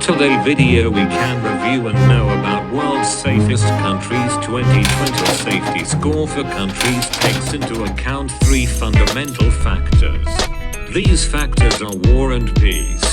Today video we can review and know about world's safest countries 2020 safety score for countries takes into account 3 fundamental factors. These factors are war and peace,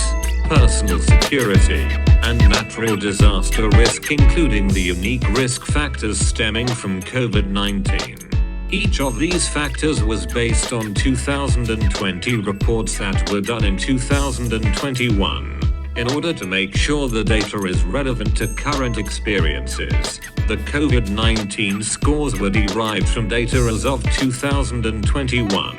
personal security, and natural disaster risk, including the unique risk factors stemming from COVID-19. Each of these factors was based on 2020 reports that were done in 2021. In order to make sure the data is relevant to current experiences, the COVID-19 scores were derived from data as of 2021.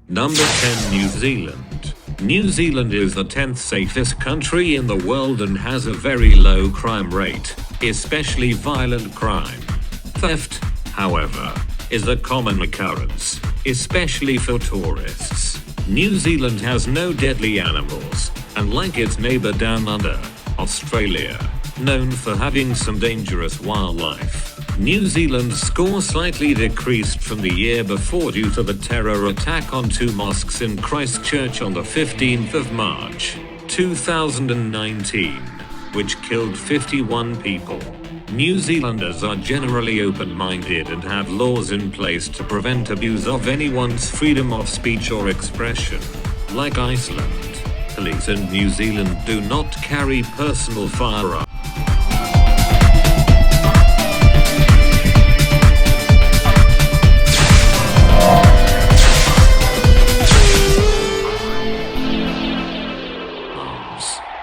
Number 10. New Zealand. New Zealand is the 10th safest country in the world and has a very low crime rate, especially violent crime. Theft, however, is a common occurrence, especially for tourists. New Zealand has no deadly animals, unlike its neighbor down under, Australia, known for having some dangerous wildlife. New Zealand's score slightly decreased from the year before due to the terror attack on 2 mosques in Christchurch on the 15th of March, 2019, which killed 51 people. New Zealanders are generally open-minded and have laws in place to prevent abuse of anyone's freedom of speech or expression. Like Iceland, police in New Zealand do not carry personal firearms.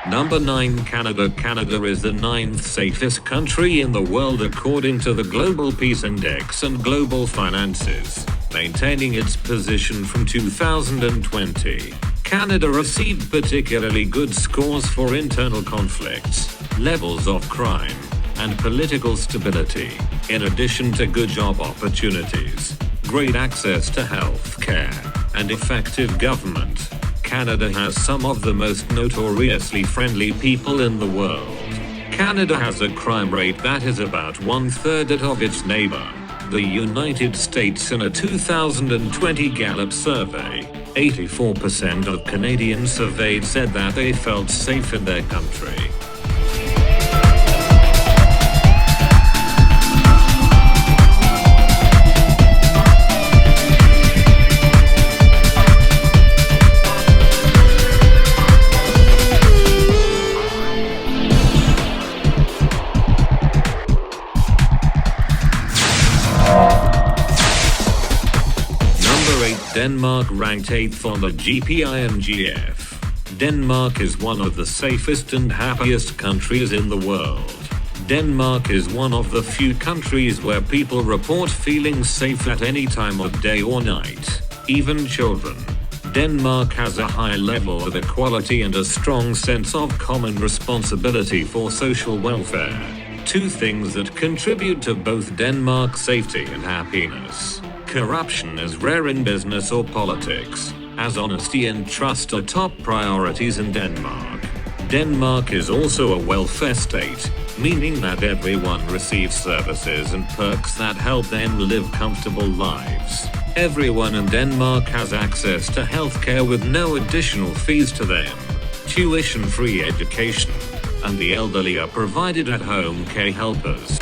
Number 9. Canada. Canada is the 9th safest country in the world according to the Global Peace Index and Global Finances, maintaining its position from 2020. Canada received particularly good scores for internal conflicts, levels of crime, and political stability, in addition to good job opportunities, great access to health care, and effective government. Canada has some of the most notoriously friendly people in the world. Canada has a crime rate that is about 1/3 that of its neighbor, the United States. In a 2020 Gallup survey, 84% of Canadians surveyed said that they felt safe in their country. Denmark ranked 8th on the GPINGF. Denmark is one of the safest and happiest countries in the world. Denmark is one of the few countries where people report feeling safe at any time of day or night, even children. Denmark has a high level of equality and a strong sense of common responsibility for social welfare. 2 things that contribute to both Denmark's safety and happiness. Corruption is rare in business or politics, as honesty and trust are top priorities in Denmark. Denmark is also a welfare state, meaning that everyone receives services and perks that help them live comfortable lives. Everyone in Denmark has access to healthcare with no additional fees to them, tuition-free education, and the elderly are provided at home care helpers.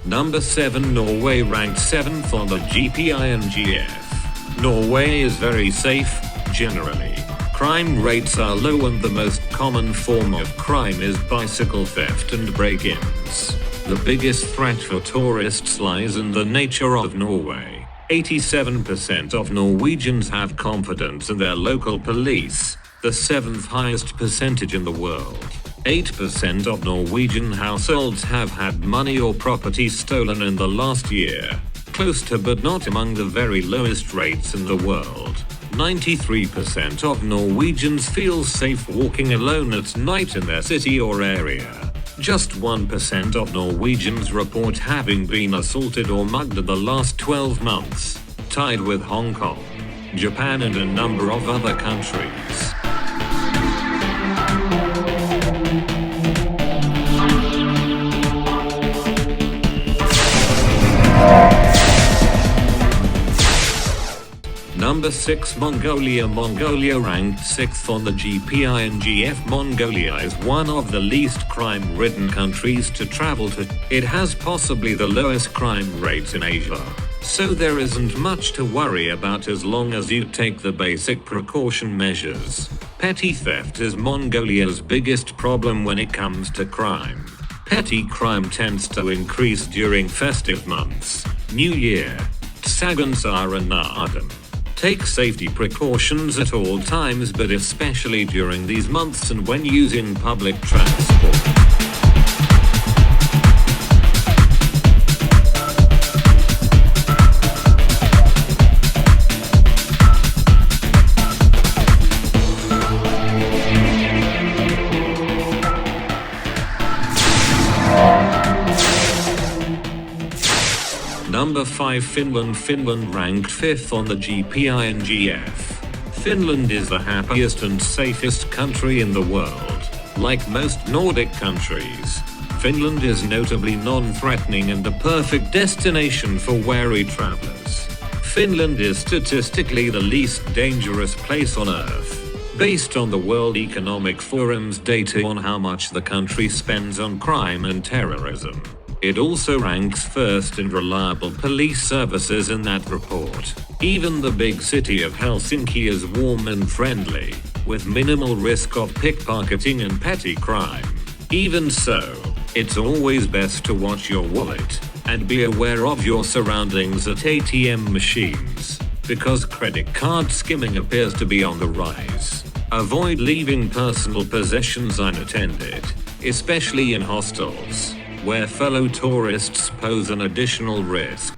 Number 7. Norway ranked 7th on the GPINGF. Norway is very safe, generally. Crime rates are low and the most common form of crime is bicycle theft and break-ins. The biggest threat for tourists lies in the nature of Norway. 87% of Norwegians have confidence in their local police, the 7th highest percentage in the world. 8% of Norwegian households have had money or property stolen in the last year. Close to but not among the very lowest rates in the world. 93% of Norwegians feel safe walking alone at night in their city or area. Just 1% of Norwegians report having been assaulted or mugged in the last 12 months, tied with Hong Kong, Japan and a number of other countries. Number 6 Mongolia. Mongolia ranked 6th on the GPINGF. Mongolia is one of the least crime-ridden countries to travel to. It has possibly the lowest crime rates in Asia. So there isn't much to worry about as long as you take the basic precaution measures. Petty theft is Mongolia's biggest problem when it comes to crime. Petty crime tends to increase during festive months, New Year, Tsagan Saranadam. Take safety precautions at all times, but especially during these months and when using public transport. Number 5 Finland. Finland ranked 5th on the GPINGF. Finland is the happiest and safest country in the world. Like most Nordic countries, Finland is notably non-threatening and the perfect destination for wary travelers. Finland is statistically the least dangerous place on Earth, based on the World Economic Forum's data on how much the country spends on crime and terrorism. It also ranks first in reliable police services in that report. Even the big city of Helsinki is warm and friendly, with minimal risk of pickpocketing and petty crime. Even so, it's always best to watch your wallet and be aware of your surroundings at ATM machines, because credit card skimming appears to be on the rise. Avoid leaving personal possessions unattended, especially in hostels, where fellow tourists pose an additional risk.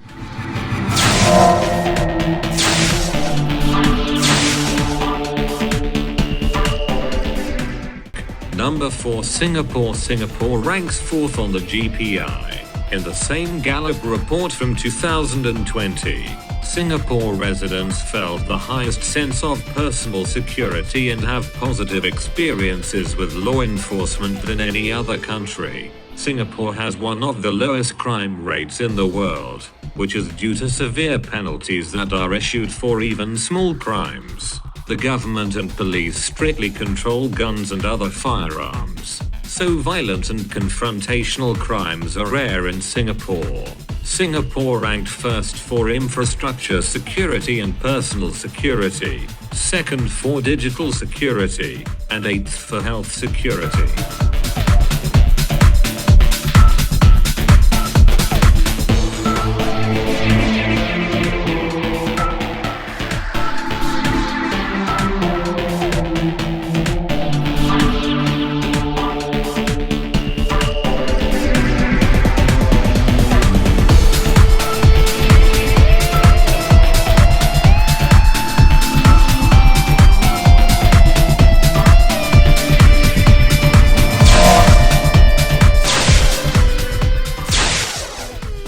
Number 4 Singapore. Singapore ranks 4th on the GPI. In the same Gallup report from 2020, Singapore residents felt the highest sense of personal security and have positive experiences with law enforcement than any other country. Singapore has one of the lowest crime rates in the world, which is due to severe penalties that are issued for even small crimes. The government and police strictly control guns and other firearms, so violent and confrontational crimes are rare in Singapore. Singapore ranked first for infrastructure security and personal security, second for digital security, and 8th for health security.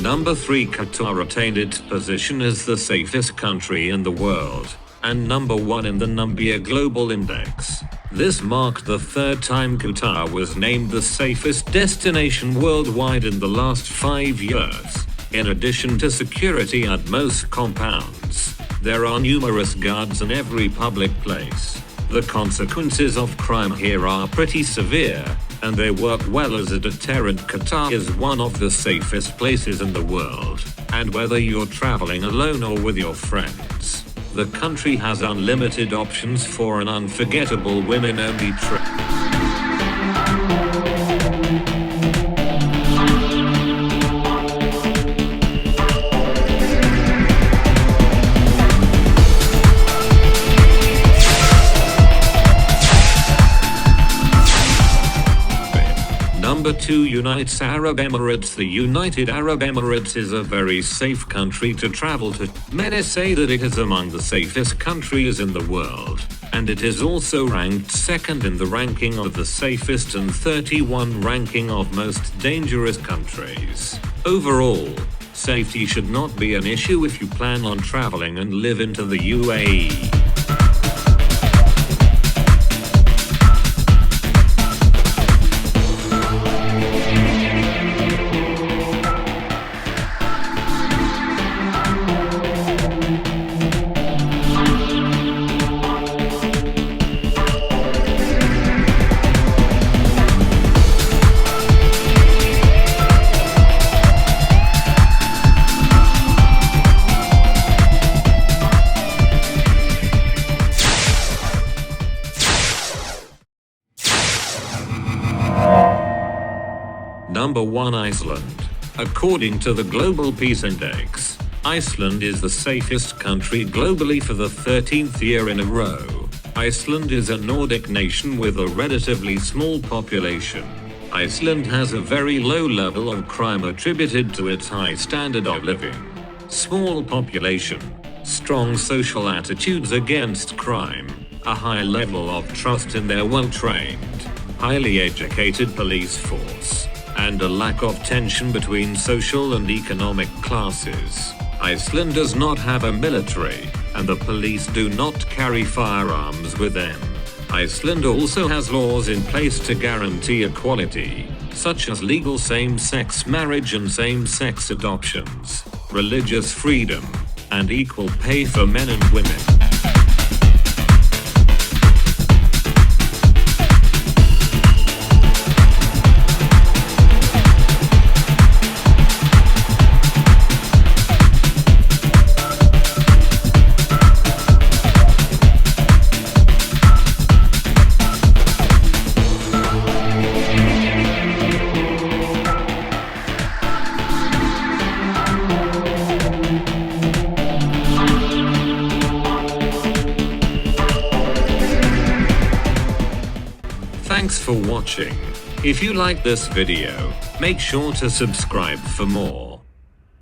Number 3 Qatar retained its position as the safest country in the world, and number 1 in the Numbea Global Index. This marked the 3rd time Qatar was named the safest destination worldwide in the last 5 years. In addition to security at most compounds, there are numerous guards in every public place. The consequences of crime here are pretty severe, and they work well as a deterrent. Qatar is one of the safest places in the world, and whether you're traveling alone or with your friends, the country has unlimited options for an unforgettable women-only trip. 2. United Arab Emirates. The United Arab Emirates is a very safe country to travel to. Many say that it is among the safest countries in the world, and it is also ranked second in the ranking of the safest and 31 ranking of most dangerous countries. Overall, safety should not be an issue if you plan on traveling and live into the UAE. Number 1. Iceland. According to the Global Peace Index, Iceland is the safest country globally for the 13th year in a row. Iceland is a Nordic nation with a relatively small population. Iceland has a very low level of crime attributed to its high standard of living. Small population, strong social attitudes against crime, a high level of trust in their well-trained, highly educated police force, and a lack of tension between social and economic classes. Iceland does not have a military, and the police do not carry firearms with them. Iceland also has laws in place to guarantee equality, such as legal same-sex marriage and same-sex adoptions, religious freedom, and equal pay for men and women. Thanks for watching. If you like this video, make sure to subscribe for more.